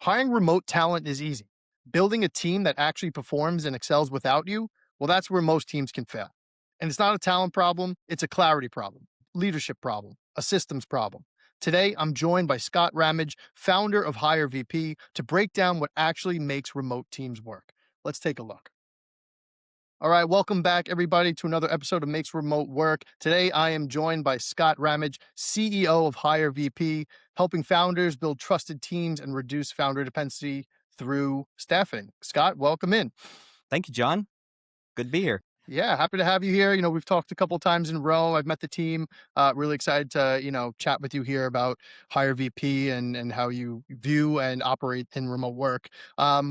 Hiring remote talent is easy. Building a team that actually performs and excels without you, well, that's where most teams can fail. And it's not a talent problem, it's a clarity problem, leadership problem, a systems problem. Today, I'm joined by Scott Rammage, founder of HireVP, to break down what actually makes remote teams work. Let's take a look. All right, welcome back, everybody, to another episode of Makes Remote Work. Today, I am joined by Scott Ramage, CEO of HireVP, helping founders build trusted teams and reduce founder dependency through staffing. Scott, welcome in. Thank you, John. Good to be here. Yeah, happy to have you here. We've talked a couple of times in a row. I've met the team. Really excited to, chat with you here about HireVP and how you view and operate in remote work.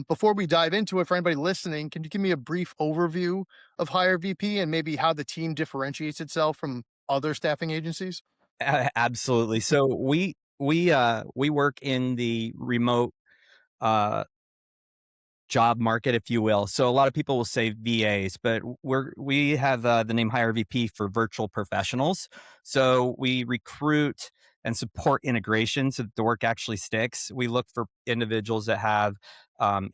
Before we dive into it, for anybody listening, can you give me a brief overview of HireVP and maybe how the team differentiates itself from other staffing agencies? Absolutely. So we work in the remote uh, job market, if you will. So a lot of people will say VAs, but we have the name Hire VP for virtual professionals. So we recruit and support integration so that the work actually sticks. We look for individuals that have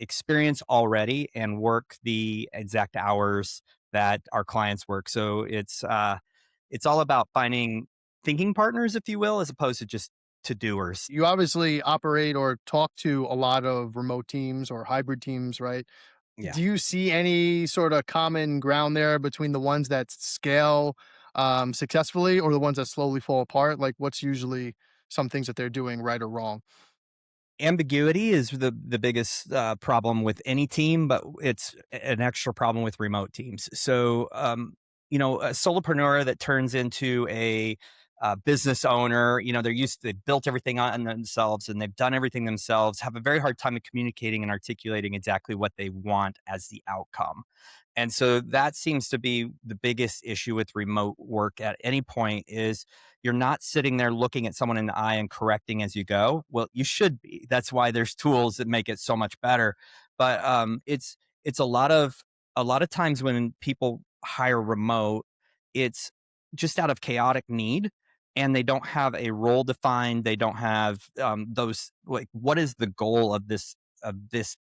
experience already and work the exact hours that our clients work. So it's all about finding thinking partners, if you will, as opposed to just to doers. You obviously operate or talk to a lot of remote teams or hybrid teams, right? Yeah. Do you see any sort of common ground there between the ones that scale successfully or the ones that slowly fall apart? Like, what's usually some things that they're doing right or wrong? Ambiguity is the biggest problem with any team, but it's an extra problem with remote teams. So, a solopreneur that turns into a business owner, they built everything on themselves and they've done everything themselves, have a very hard time of communicating and articulating exactly what they want as the outcome. And so that seems to be the biggest issue with remote work at any point is you're not sitting there looking at someone in the eye and correcting as you go. Well, you should be. That's why there's tools that make it so much better. But it's a lot of times when people hire remote, it's just out of chaotic need, and they don't have a role defined. They don't have those like what is the goal of this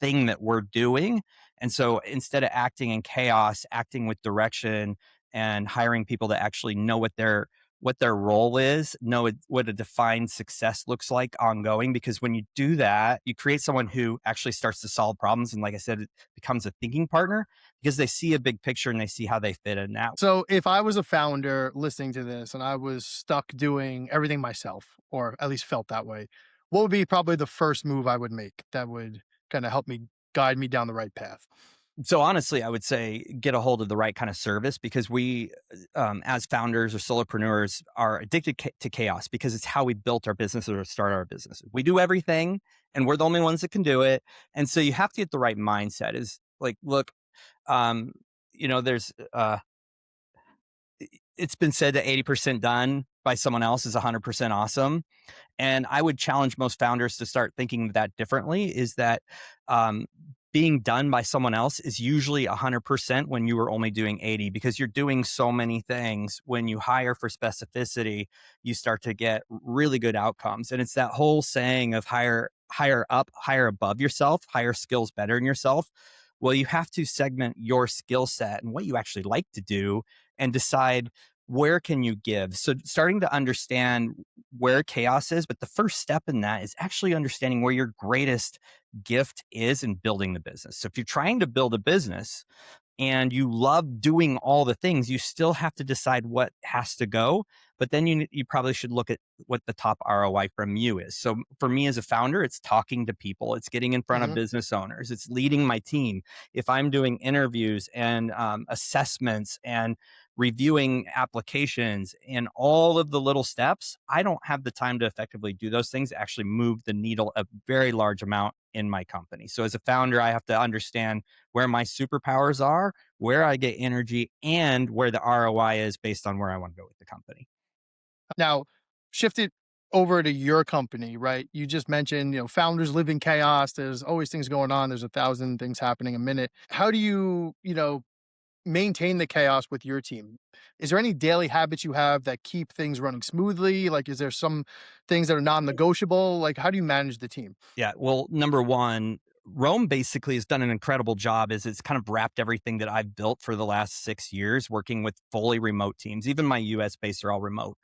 thing that we're doing. And so instead of acting in chaos, acting with direction and hiring people that actually know what their role is, know what a defined success looks like ongoing. Because when you do that, you create someone who actually starts to solve problems. And like I said, it becomes a thinking partner because they see a big picture and they see how they fit in that. So, if I was a founder listening to this and I was stuck doing everything myself, or at least felt that way, what would be probably the first move I would make that would kind of help me guide me down the right path? So honestly, I would say get a hold of the right kind of service because we, as founders or solopreneurs, are addicted to chaos because it's how we built our business or start our business. We do everything, and we're the only ones that can do it. And so you have to get the right mindset. Is like, look, um, there's it's been said that 80% done by someone else is 100% awesome. And I would challenge most founders to start thinking that differently is that um, being done by someone else is usually 100% when you were only doing 80 because you're doing so many things. When you hire for specificity, you start to get really good outcomes. And it's that whole saying of hire up, hire above yourself, hire skills better in yourself. Well, you have to segment your skill set and what you actually like to do and decide where can you give. So starting to understand where chaos is, but the first step in that is actually understanding where your greatest gift is in building the business. So if you're trying to build a business and you love doing all the things, you still have to decide what has to go. But then you probably should look at what the top ROI from you is. So for me as a founder, it's talking to people, it's getting in front of Mhm. business owners, it's leading my team. If I'm doing interviews and assessments and reviewing applications and all of the little steps, I don't have the time to effectively do those things, actually move the needle a very large amount in my company. So as a founder, I have to understand where my superpowers are, where I get energy, and where the ROI is based on where I want to go with the company. Now, shift it over to your company, right? You just mentioned, founders live in chaos. There's always things going on. There's a thousand things happening a minute. How do you, maintain the chaos with your team? Is there any daily habits you have that keep things running smoothly? Like, is there some things that are non-negotiable? Like, how do you manage the team? Yeah. Well, number one, Rome basically has done an incredible job is it's kind of wrapped everything that I've built for the last 6 years working with fully remote teams. Even my US based are all remote.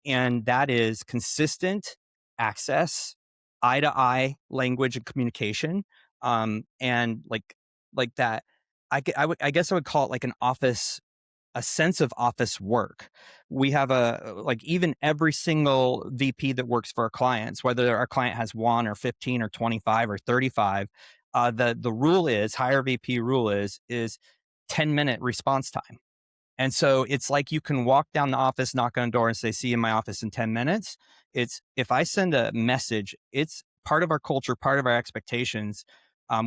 And that is consistent access, eye to eye language and communication. And like that, I guess I would call it like a sense of office work. We have like even every single VP that works for our clients, whether our client has one or 15 or 25 or 35, the rule is HireVP rule is 10-minute response time. And so it's like you can walk down the office, knock on a door and say, see you in my office in 10 minutes. It's if I send a message, it's part of our culture, part of our expectations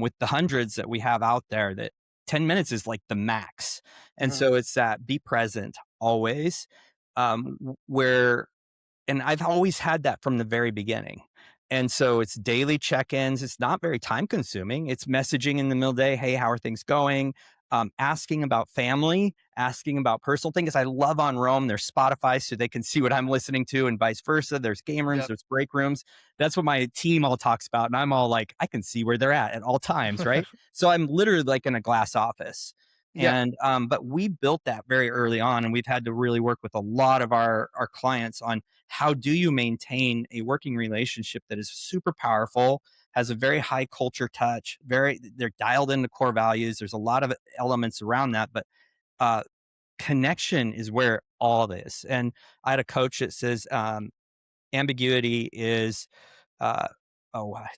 with the hundreds that we have out there that 10 minutes is like the max. And Mhm. so it's that be present always, where and I've always had that from the very beginning. And so it's daily check-ins. It's not very time consuming. It's messaging in the middle of the day. Hey, how are things going? Asking about family, asking about personal things. I love on Rome. There's Spotify so they can see what I'm listening to and vice versa. There's game rooms, Yep. there's break rooms. That's what my team all talks about. And I'm all like, I can see where they're at all times, right? So I'm literally like in a glass office. Yeah. And but we built that very early on, and we've had to really work with a lot of our clients on how do you maintain a working relationship that is super powerful, has a very high culture touch, very they're dialed into core values. There's a lot of elements around that, but uh, connection is where all this. And I had a coach that says ambiguity is uh,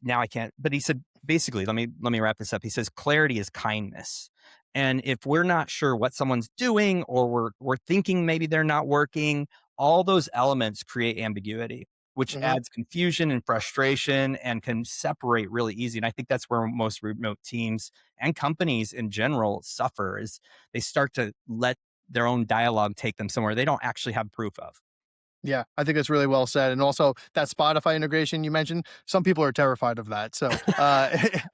now I can't. But he said basically, let me wrap this up. He says clarity is kindness, and if we're not sure what someone's doing, or we're thinking maybe they're not working, all those elements create ambiguity, which Mhm. adds confusion and frustration and can separate really easy. And I think that's where most remote teams and companies in general suffer is they start to let their own dialogue take them somewhere they don't actually have proof of. Yeah, I think that's really well said, and also that Spotify integration you mentioned, some people are terrified of that, so,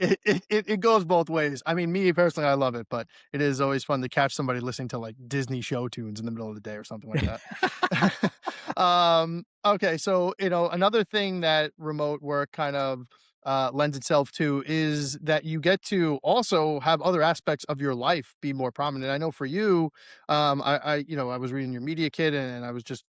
it goes both ways. I mean, me personally, I love it, but it is always fun to catch somebody listening to, like, Disney show tunes in the middle of the day or something like that. Okay, so, another thing that remote work kind of, lends itself to is that you get to also have other aspects of your life be more prominent. I know for you, I was reading your media kit and I was just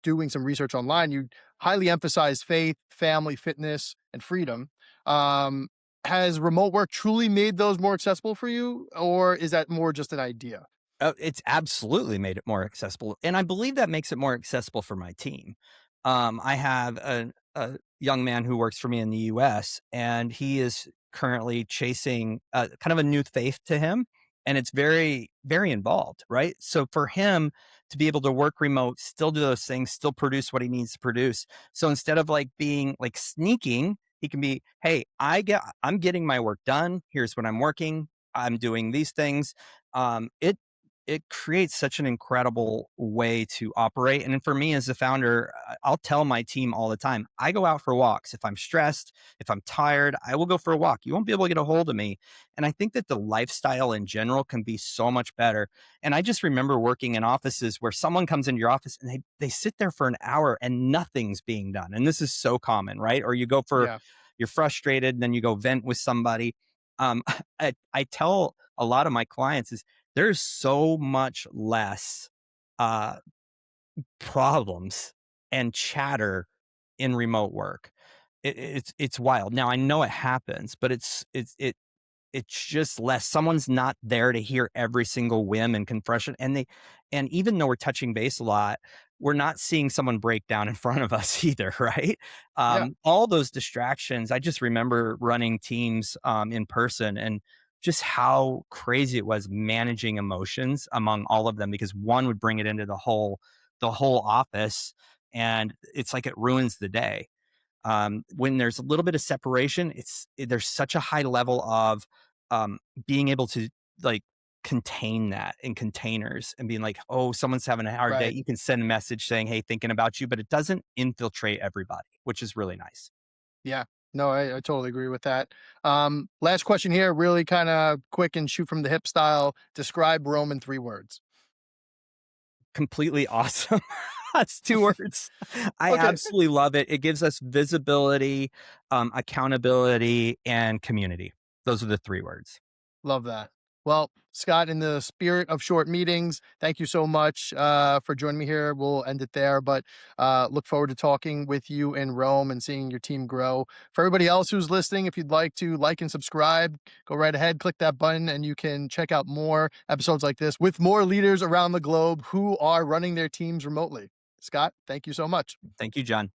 doing some research online. You highly emphasize faith, family, fitness, and freedom. Um, has remote work truly made those more accessible for you, or is that more just an idea? It's absolutely made it more accessible, and I believe that makes it more accessible for my team. I have a young man who works for me in the US, and he is currently chasing kind of a new faith to him, and it's very, very involved, right? So for him to be able to work remote, still do those things, still produce what he needs to produce. So instead of like being like sneaking, he can be, hey, I'm getting my work done. Here's what I'm working. I'm doing these things. It creates such an incredible way to operate. And for me as the founder, I'll tell my team all the time, I go out for walks. If I'm stressed, if I'm tired, I will go for a walk. You won't be able to get a hold of me. And I think that the lifestyle in general can be so much better. And I just remember working in offices where someone comes into your office and they sit there for an hour and nothing's being done. And this is so common, right? Or you go for, Yeah, you're frustrated, and then you go vent with somebody. I tell a lot of my clients is there's so much less uh, problems and chatter in remote work. It's wild. Now I know it happens, but it's just less. Someone's not there to hear every single whim and confession. And even though we're touching base a lot, we're not seeing someone break down in front of us either, right? yeah, All those distractions. I just remember running teams in person and just how crazy it was managing emotions among all of them because one would bring it into the whole office, and it's like it ruins the day when there's a little bit of separation, there's such a high level of um, being able to like contain that in containers and being like, oh, someone's having a hard day. right. You can send a message saying, hey, thinking about you, but it doesn't infiltrate everybody, which is really nice. Yeah. No, I totally agree with that. Last question here, really kind of quick and shoot from the hip style. Describe Rome in 3 words. Completely awesome. That's 2 words. I Okay, absolutely love it. It gives us visibility, accountability, and community. Those are the 3 words. love that. Well, Scott, in the spirit of short meetings, thank you so much for joining me here. We'll end it there, but look forward to talking with you in Rome and seeing your team grow. For everybody else who's listening, if you'd like to like and subscribe, go right ahead, click that button, and you can check out more episodes like this with more leaders around the globe who are running their teams remotely. Scott, thank you so much. Thank you, John.